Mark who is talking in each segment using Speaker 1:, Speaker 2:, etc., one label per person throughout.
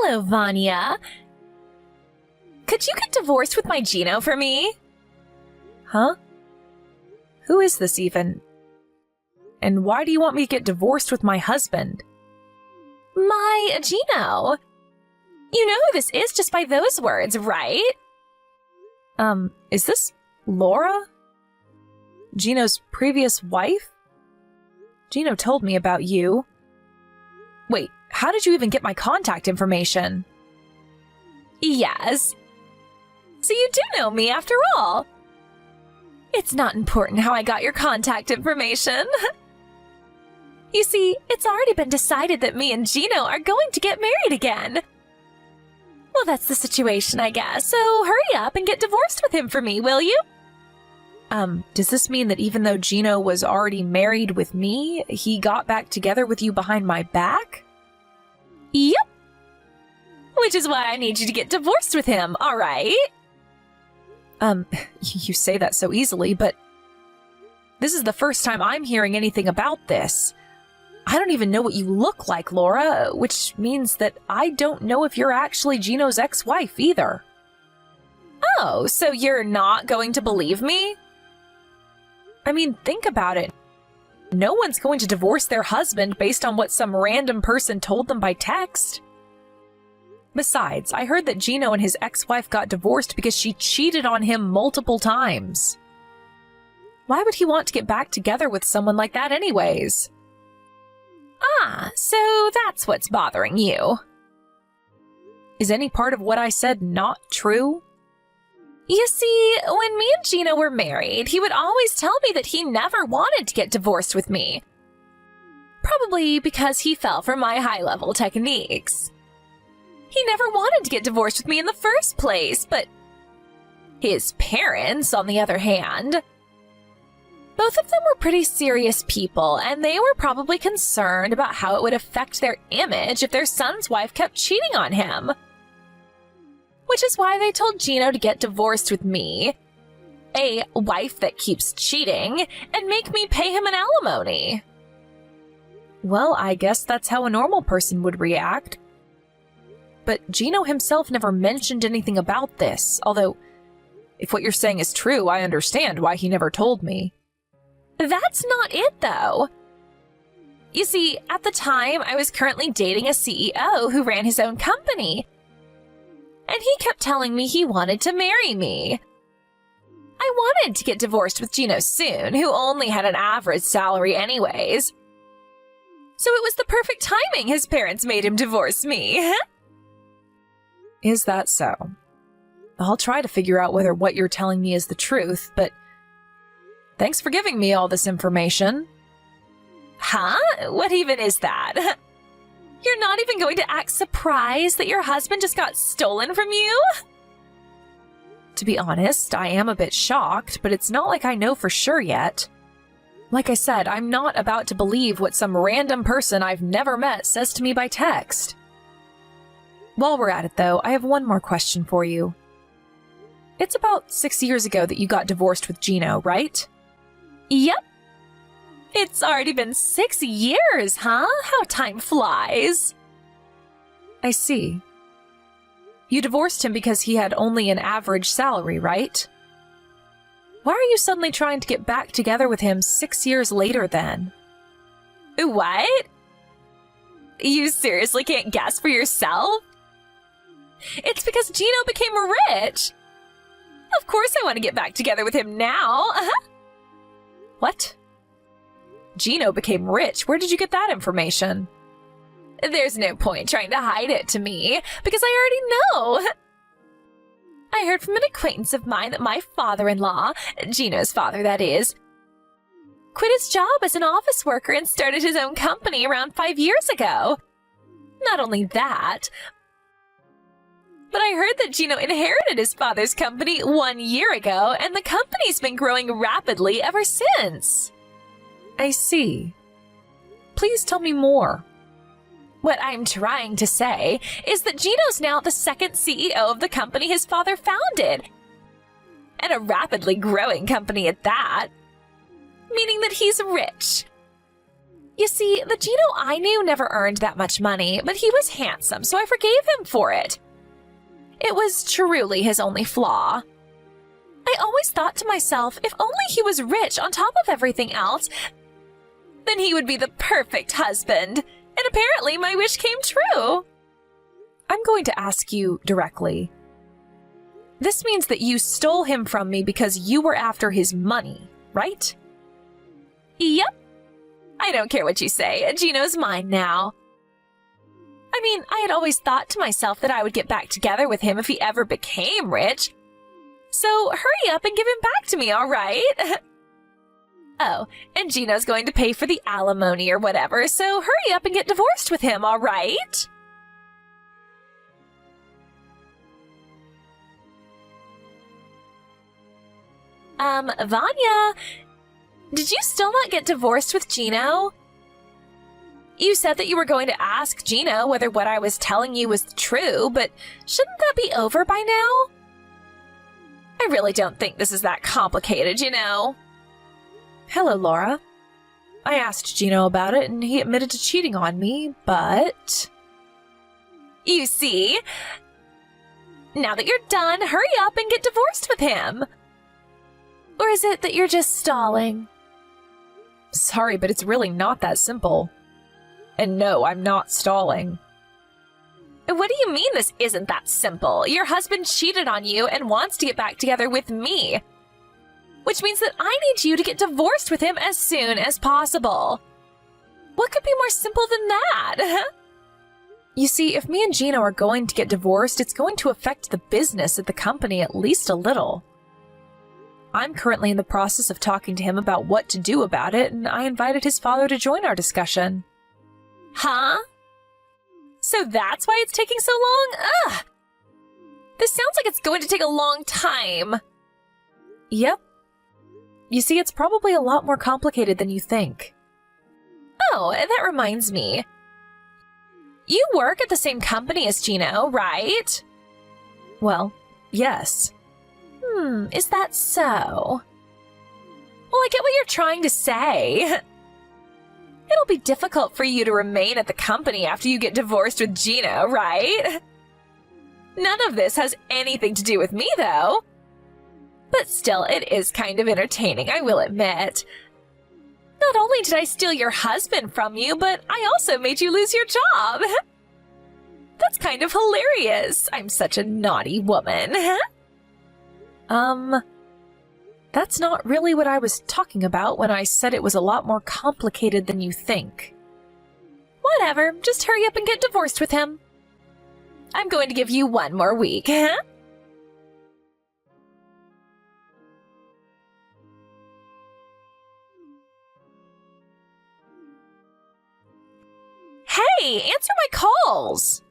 Speaker 1: Hello, Vanya. Could you get divorced with my Gino for me?
Speaker 2: Huh? Who is this even? And why do you want me to get divorced with my husband?
Speaker 1: My Gino. You know who this is just by those words, right?
Speaker 2: Is this Laura? Gino's previous wife? Gino told me about you. Wait, how did you even get my contact information?
Speaker 1: Yes. So you do know me after all. It's not important how I got your contact information. You see, it's already been decided that me and Gino are going to get married again. Well, that's the situation, I guess, so hurry up and get divorced with him for me, will you?
Speaker 2: Does this mean that even though Gino was already married with me, he got back together with you behind my back?
Speaker 1: Yep. Which is why I need you to get divorced with him, all right?
Speaker 2: You say that so easily, but this is the first time I'm hearing anything about this. I don't even know what you look like, Laura, which means that I don't know if you're actually Gino's ex-wife either.
Speaker 1: Oh, so you're not going to believe me?
Speaker 2: I mean, think about it. No one's going to divorce their husband based on what some random person told them by text. Besides, I heard that Gino and his ex-wife got divorced because she cheated on him multiple times. Why would he want to get back together with someone like that anyways?
Speaker 1: Ah, so that's what's bothering you.
Speaker 2: Is any part of what I said not true?
Speaker 1: You see, when me and Gino were married, he would always tell me that he never wanted to get divorced with me. Probably because he fell for my high-level techniques. He never wanted to get divorced with me in the first place, but his parents, on the other hand, both of them were pretty serious people, and they were probably concerned about how it would affect their image if their son's wife kept cheating on him. Which is why they told Gino to get divorced with me, a wife that keeps cheating, and make me pay him an alimony.
Speaker 2: Well, I guess that's how a normal person would react. But Gino himself never mentioned anything about this, although, if what you're saying is true, I understand why he never told me.
Speaker 1: That's not it, though. You see, at the time, I was currently dating a CEO who ran his own company, and he kept telling me he wanted to marry me. I wanted to get divorced with Gino soon, who only had an average salary anyways. So it was the perfect timing his parents made him divorce me.
Speaker 2: Is that so? I'll try to figure out whether what you're telling me is the truth, but thanks for giving me all this information.
Speaker 1: Huh? What even is that? You're not even going to act surprised that your husband just got stolen from you?
Speaker 2: To be honest, I am a bit shocked, but it's not like I know for sure yet. Like I said, I'm not about to believe what some random person I've never met says to me by text. While we're at it, though, I have one more question for you. It's about 6 years ago that you got divorced with Gino, right?
Speaker 1: Yep. It's already been 6 years, huh? How time flies.
Speaker 2: I see. You divorced him because he had only an average salary, right? Why are you suddenly trying to get back together with him 6 years later then?
Speaker 1: What? You seriously can't guess for yourself? It's because Gino became rich. Of course I want to get back together with him now.
Speaker 2: What? Gino became rich? Where did you get that information?
Speaker 1: There's no point trying to hide it to me, because I already know. I heard from an acquaintance of mine that my father-in-law, Gino's father that is, quit his job as an office worker and started his own company around 5 years ago. Not only that, but I heard that Gino inherited his father's company 1 year ago, and the company's been growing rapidly ever since.
Speaker 2: I see. Please tell me more.
Speaker 1: What I'm trying to say is that Gino's now the second CEO of the company his father founded, and a rapidly growing company at that, meaning that he's rich. You see, the Gino I knew never earned that much money, but he was handsome, so I forgave him for it. It was truly his only flaw. I always thought to myself, if only he was rich on top of everything else, then he would be the perfect husband. And apparently my wish came true.
Speaker 2: I'm going to ask you directly. This means that you stole him from me because you were after his money, right?
Speaker 1: Yep. I don't care what you say. Gino's mine now. I mean, I had always thought to myself that I would get back together with him if he ever became rich. So hurry up and give him back to me, all right? Oh, and Gino's going to pay for the alimony or whatever, so hurry up and get divorced with him, all right? Vanya, did you still not get divorced with Gino? You said that you were going to ask Gino whether what I was telling you was true, but shouldn't that be over by now? I really don't think this is that complicated, you know.
Speaker 2: Hello, Laura. I asked Gino about it, and he admitted to cheating on me, but...
Speaker 1: You see? Now that you're done, hurry up and get divorced with him. Or is it that you're just stalling?
Speaker 2: Sorry, but it's really not that simple. And no, I'm not stalling.
Speaker 1: What do you mean this isn't that simple? Your husband cheated on you and wants to get back together with me. Which means that I need you to get divorced with him as soon as possible. What could be more simple than that?
Speaker 2: You see, if me and Gino are going to get divorced, it's going to affect the business at the company at least a little. I'm currently in the process of talking to him about what to do about it, and I invited his father to join our discussion.
Speaker 1: Huh? So that's why it's taking so long? Ugh! This sounds like it's going to take a long time.
Speaker 2: Yep. You see, it's probably a lot more complicated than you think.
Speaker 1: Oh, that reminds me. You work at the same company as Gino, right?
Speaker 2: Well, yes.
Speaker 1: Is that so? Well, I get what you're trying to say. It'll be difficult for you to remain at the company after you get divorced with Gino, right? None of this has anything to do with me, though. But still, it is kind of entertaining, I will admit. Not only did I steal your husband from you, but I also made you lose your job. That's kind of hilarious. I'm such a naughty woman.
Speaker 2: That's not really what I was talking about when I said it was a lot more complicated than you think.
Speaker 1: Whatever, just hurry up and get divorced with him. I'm going to give you one more week, huh? Hey, answer my calls!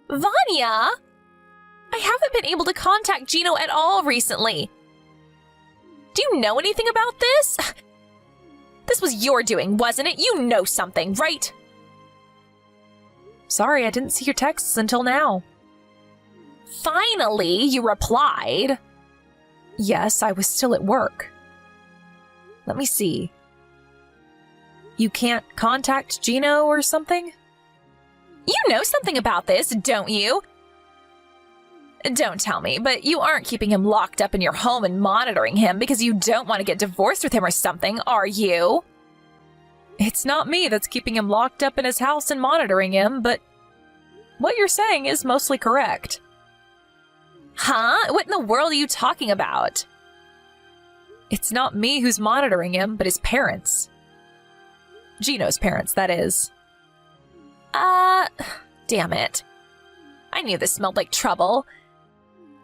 Speaker 1: Vanya! I haven't been able to contact Gino at all recently. Do you know anything about this? This was your doing, wasn't it? You know something, right?
Speaker 2: Sorry, I didn't see your texts until now.
Speaker 1: Finally, you replied.
Speaker 2: Yes, I was still at work. Let me see. You can't contact Gino or something?
Speaker 1: You know something about this, don't you? Don't tell me, but you aren't keeping him locked up in your home and monitoring him because you don't want to get divorced with him or something, are you?
Speaker 2: It's not me that's keeping him locked up in his house and monitoring him, but what you're saying is mostly correct.
Speaker 1: Huh? What in the world are you talking about?
Speaker 2: It's not me who's monitoring him, but his parents. Gino's parents, that is.
Speaker 1: Damn it. I knew this smelled like trouble.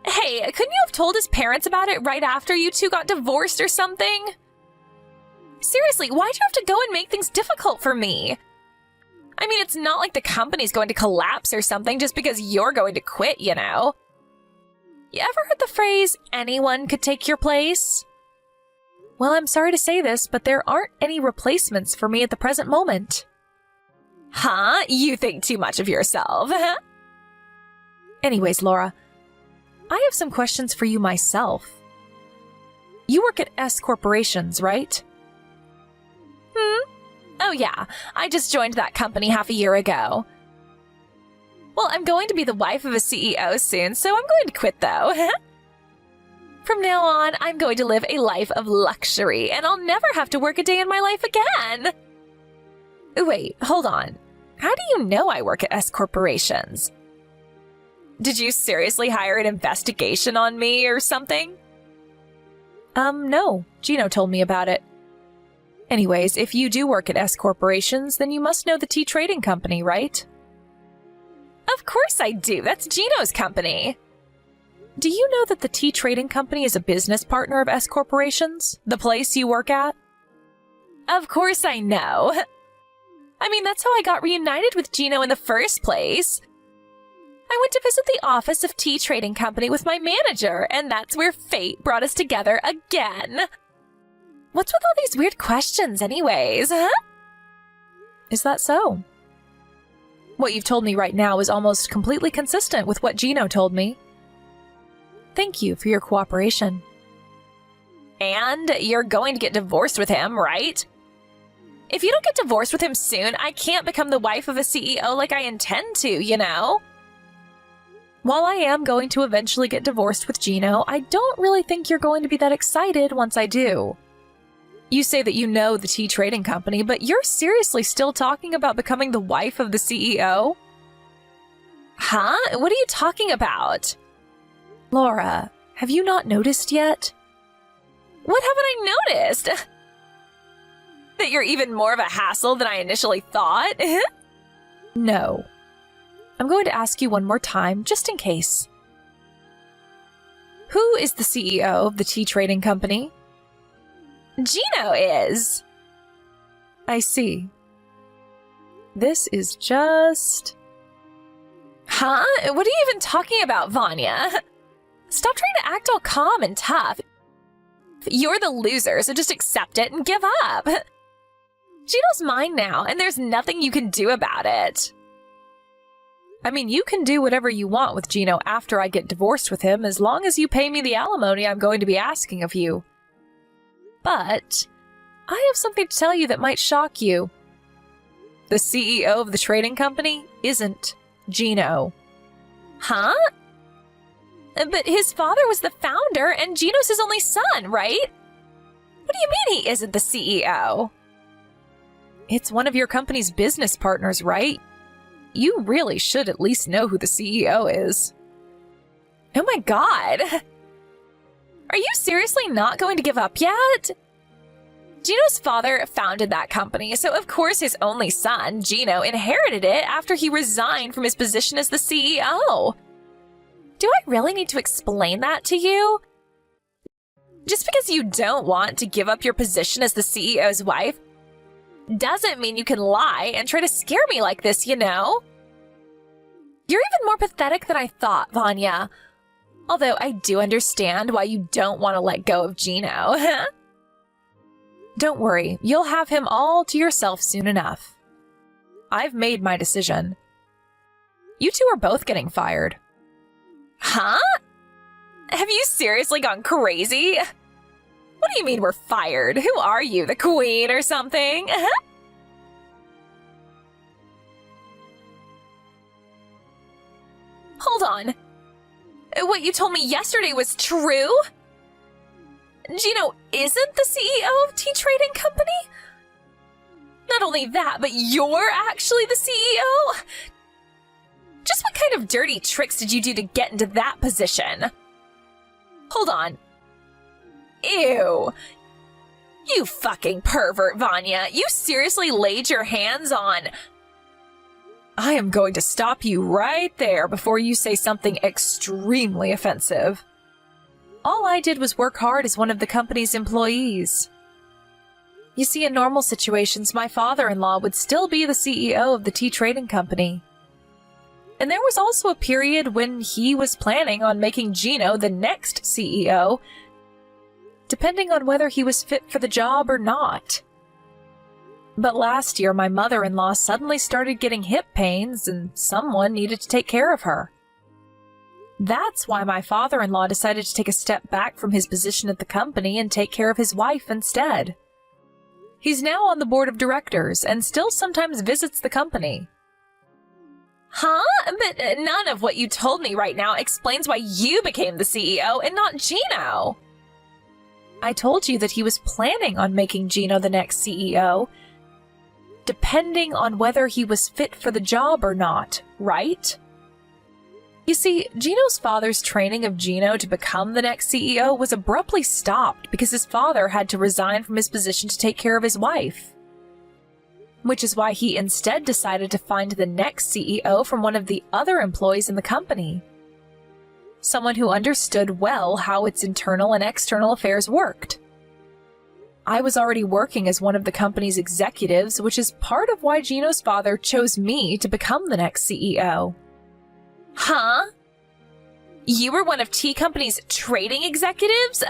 Speaker 1: Hey, couldn't you have told his parents about it right after you two got divorced or something? Seriously, why'd you have to go and make things difficult for me? I mean, it's not like the company's going to collapse or something just because you're going to quit, you know? You ever heard the phrase, anyone could take your place?
Speaker 2: Well, I'm sorry to say this, but there aren't any replacements for me at the present moment.
Speaker 1: Huh? You think too much of yourself.
Speaker 2: Anyways, Laura, I have some questions for you myself. You work at S Corporations, right?
Speaker 1: Oh yeah, I just joined that company half a year ago. Well, I'm going to be the wife of a CEO soon, so I'm going to quit though. From now on, I'm going to live a life of luxury, and I'll never have to work a day in my life again. Wait, hold on. How do you know I work at S Corporations? Did you seriously hire an investigation on me or something?
Speaker 2: No. Gino told me about it. Anyways, if you do work at S Corporations, then you must know the tea trading company, right?
Speaker 1: Of course I do. That's Gino's company.
Speaker 2: Do you know that the tea trading company is a business partner of S Corporations, the place you work at?
Speaker 1: Of course I know. I mean, that's how I got reunited with Gino in the first place. I went to visit the office of tea trading company with my manager, and that's where fate brought us together again. What's with all these weird questions anyways, huh?
Speaker 2: Is that so? What you've told me right now is almost completely consistent with what Gino told me. Thank you for your cooperation.
Speaker 1: And you're going to get divorced with him, right? If you don't get divorced with him soon, I can't become the wife of a CEO like I intend to, you know?
Speaker 2: While I am going to eventually get divorced with Gino, I don't really think you're going to be that excited once I do. You say that you know the tea trading company, but you're seriously still talking about becoming the wife of the CEO?
Speaker 1: Huh? What are you talking about?
Speaker 2: Laura, have you not noticed yet?
Speaker 1: What haven't I noticed? That you're even more of a hassle than I initially thought?
Speaker 2: No. I'm going to ask you one more time, just in case. Who is the CEO of the tea trading company?
Speaker 1: Gino is.
Speaker 2: I see. This is just...
Speaker 1: Huh? What are you even talking about, Vanya? Stop trying to act all calm and tough. You're the loser, so just accept it and give up. Gino's mine now, and there's nothing you can do about it.
Speaker 2: I mean, you can do whatever you want with Gino after I get divorced with him, as long as you pay me the alimony I'm going to be asking of you. But I have something to tell you that might shock you. The CEO of the trading company isn't Gino.
Speaker 1: Huh? But his father was the founder, and Gino's his only son, right? What do you mean he isn't the CEO?
Speaker 2: It's one of your company's business partners, right? You really should at least know who the CEO is.
Speaker 1: Oh my god! Are you seriously not going to give up yet? Gino's father founded that company, so of course his only son, Gino, inherited it after he resigned from his position as the CEO. Do I really need to explain that to you? Just because you don't want to give up your position as the CEO's wife doesn't mean you can lie and try to scare me like this, you know? You're even more pathetic than I thought, Vanya. Although I do understand why you don't want to let go of Gino.
Speaker 2: Don't worry, you'll have him all to yourself soon enough. I've made my decision. You two are both getting fired.
Speaker 1: Huh? Have you seriously gone crazy? What do you mean we're fired? Who are you, the queen or something? Hold on. What you told me yesterday was true? Gino isn't the CEO of Tea Trading Company? Not only that, but you're actually the CEO? Just what kind of dirty tricks did you do to get into that position? Hold on. Ew. You fucking pervert, Vanya. You seriously laid your hands on...
Speaker 2: I am going to stop you right there before you say something extremely offensive. All I did was work hard as one of the company's employees. You see, in normal situations, my father-in-law would still be the CEO of the tea trading company. And there was also a period when he was planning on making Gino the next CEO, depending on whether he was fit for the job or not. But last year, my mother-in-law suddenly started getting hip pains, and someone needed to take care of her. That's why my father-in-law decided to take a step back from his position at the company and take care of his wife instead. He's now on the board of directors and still sometimes visits the company.
Speaker 1: Huh? But none of what you told me right now explains why you became the CEO and not Gino.
Speaker 2: I told you that he was planning on making Gino the next CEO, depending on whether he was fit for the job or not, right? You see, Gino's father's training of Gino to become the next CEO was abruptly stopped because his father had to resign from his position to take care of his wife. Which is why he instead decided to find the next CEO from one of the other employees in the company. Someone who understood well how its internal and external affairs worked. I was already working as one of the company's executives, which is part of why Gino's father chose me to become the next CEO.
Speaker 1: Huh? You were one of T Company's trading executives?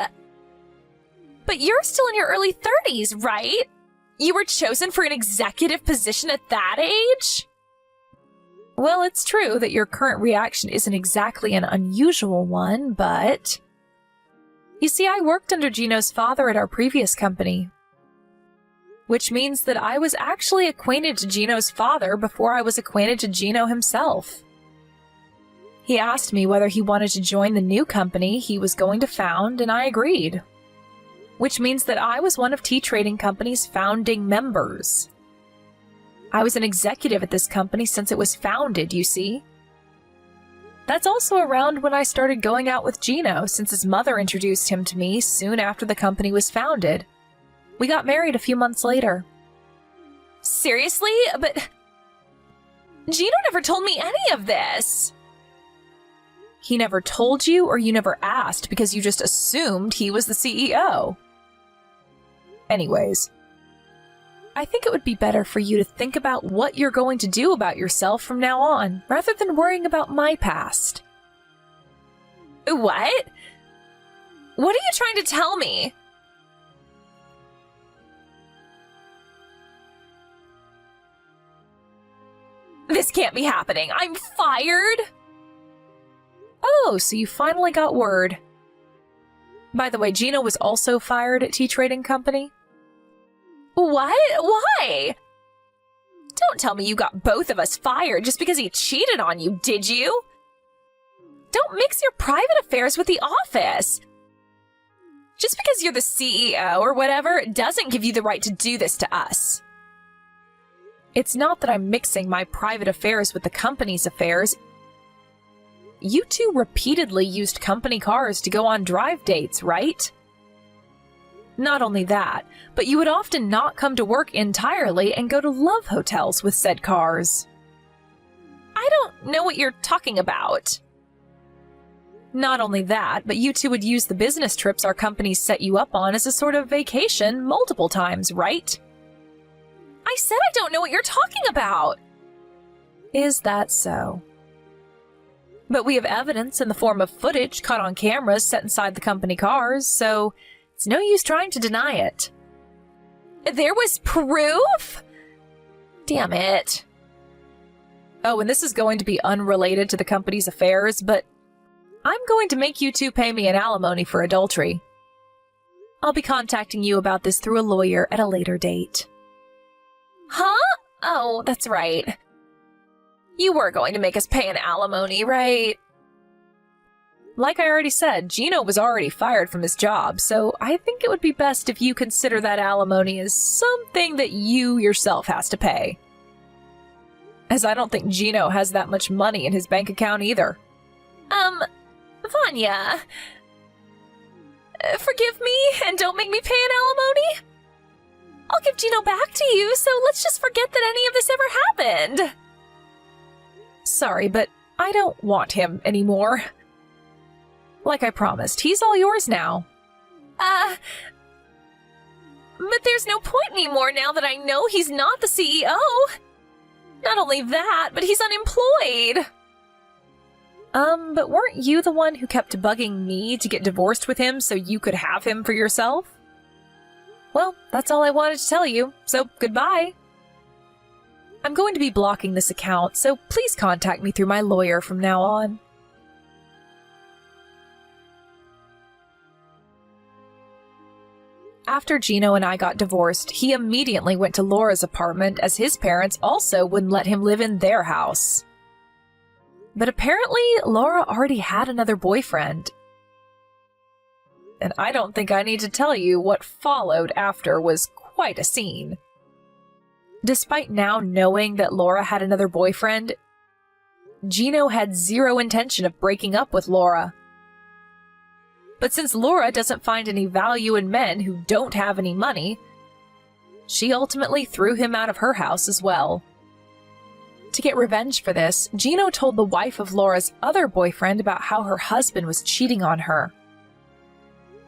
Speaker 1: But you're still in your early 30s, right? You were chosen for an executive position at that age?
Speaker 2: Well, it's true that your current reaction isn't exactly an unusual one, but... You see, I worked under Gino's father at our previous company, which means that I was actually acquainted to Gino's father before I was acquainted to Gino himself. He asked me whether he wanted to join the new company he was going to found, and I agreed. Which means that I was one of T Trading Company's founding members. I was an executive at this company since it was founded, you see. That's also around when I started going out with Gino, since his mother introduced him to me soon after the company was founded. We got married a few months later.
Speaker 1: Seriously? But Gino never told me any of this.
Speaker 2: He never told you, or you never asked because you just assumed he was the CEO. Anyways, I think it would be better for you to think about what you're going to do about yourself from now on, rather than worrying about my past.
Speaker 1: What? What are you trying to tell me? This can't be happening. I'm fired?
Speaker 2: Oh, so you finally got word. By the way, Gino was also fired at T Trading Company.
Speaker 1: What? Why? Don't tell me you got both of us fired just because he cheated on you, did you? Don't mix your private affairs with the office. Just because you're the CEO or whatever doesn't give you the right to do this to us.
Speaker 2: It's not that I'm mixing my private affairs with the company's affairs. You two repeatedly used company cars to go on drive dates, right? Not only that, but you would often not come to work entirely and go to love hotels with said cars.
Speaker 1: I don't know what you're talking about.
Speaker 2: Not only that, but you two would use the business trips our companies set you up on as a sort of vacation multiple times, right?
Speaker 1: I said I don't know what you're talking about.
Speaker 2: Is that so? But we have evidence in the form of footage caught on cameras set inside the company cars, so it's no use trying to deny it.
Speaker 1: There was proof? Damn it.
Speaker 2: Oh, and this is going to be unrelated to the company's affairs, but I'm going to make you two pay me an alimony for adultery. I'll be contacting you about this through a lawyer at a later date.
Speaker 1: Huh? Oh, that's right. You were going to make us pay an alimony, right?
Speaker 2: Like I already said, Gino was already fired from his job, so I think it would be best if you consider that alimony as something that you yourself has to pay. As I don't think Gino has that much money in his bank account either.
Speaker 1: Vanya, forgive me and don't make me pay an alimony. I'll give Gino back to you, so let's just forget that any of this ever happened.
Speaker 2: Sorry, but I don't want him anymore. Like I promised, he's all yours now.
Speaker 1: But there's no point anymore now that I know he's not the CEO. Not only that, but he's unemployed.
Speaker 2: But weren't you the one who kept bugging me to get divorced with him so you could have him for yourself? Well, that's all I wanted to tell you, so goodbye. I'm going to be blocking this account, so please contact me through my lawyer from now on. After Gino and I got divorced, he immediately went to Laura's apartment as his parents also wouldn't let him live in their house. But apparently, Laura already had another boyfriend. And I don't think I need to tell you what followed after was quite a scene. Despite now knowing that Laura had another boyfriend, Gino had zero intention of breaking up with Laura. But since Laura doesn't find any value in men who don't have any money, she ultimately threw him out of her house as well. To get revenge for this, Gino told the wife of Laura's other boyfriend about how her husband was cheating on her.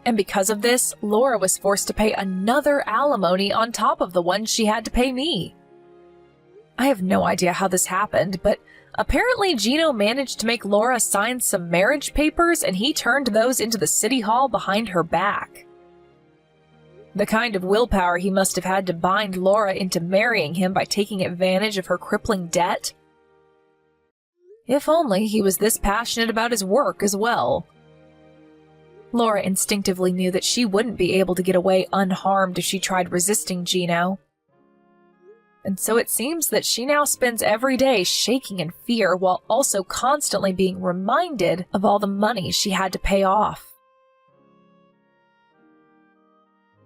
Speaker 2: And because of this, Laura was forced to pay another alimony on top of the one she had to pay me. I have no idea how this happened, but apparently Gino managed to make Laura sign some marriage papers and he turned those into the city hall behind her back. The kind of willpower he must have had to bind Laura into marrying him by taking advantage of her crippling debt. If only he was this passionate about his work as well. Laura instinctively knew that she wouldn't be able to get away unharmed if she tried resisting Gino. And so it seems that she now spends every day shaking in fear while also constantly being reminded of all the money she had to pay off.